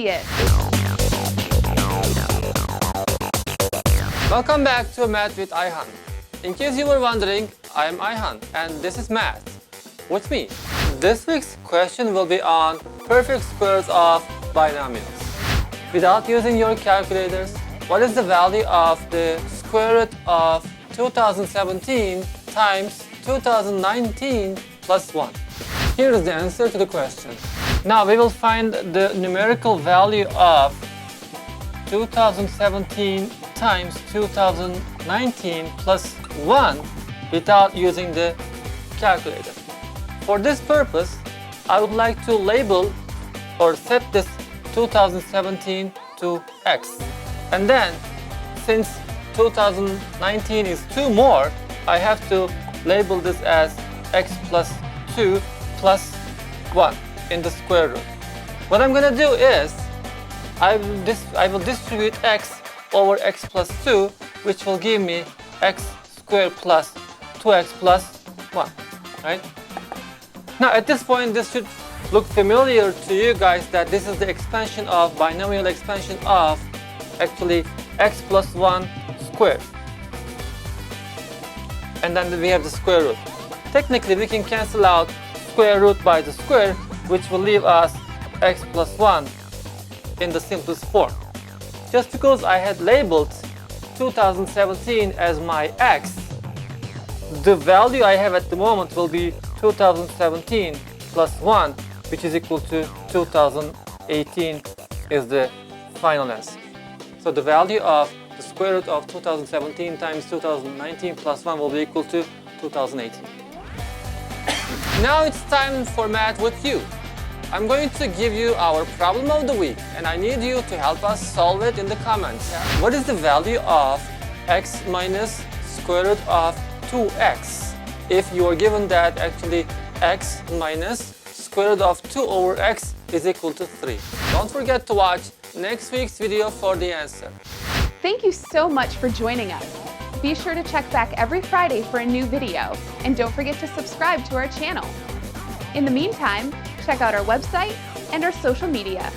idiot. Welcome back to Math with Ayhan. In case you were wondering, I am Ayhan and this is Math with me. This week's question will be on perfect squares of binomials. Without using your calculators, what is the value of the square root of 2017 times 2019 plus 1? Here is the answer to the question. Now we will find the numerical value of 2017 times 2019 plus 1 without using the calculator. For this purpose, I would like to label or set this 2017 to x. And then, since 2019 is 2 more, I have to label this as x plus 2 plus 1 in the square root. What I'm going to do is, I will distribute x over x plus 2, which will give me x squared plus 2x plus 1, right? Now at this point, this should look familiar to you guys that this is the expansion of binomial expansion of actually x plus 1 squared. And then we have the square root. Technically, we can cancel out square root by the square, which will leave us x plus 1 in the simplest form. Just because I had labeled 2017 as my x, the value I have at the moment will be 2017 plus 1, which is equal to 2018 is the final answer. So the value of the square root of 2017 times 2019 plus 1 will be equal to 2018. Now it's time for math with you. I'm going to give you our problem of the week and I need you to help us solve it in the comments. What is the value of x minus square root of 2x if you are given that actually x minus square root of 2 over x is equal to 3? Don't forget to watch next week's video for the answer. Thank you so much for joining us. Be sure to check back every Friday for a new video, and don't forget to subscribe to our channel. In the meantime, check out our website and our social media.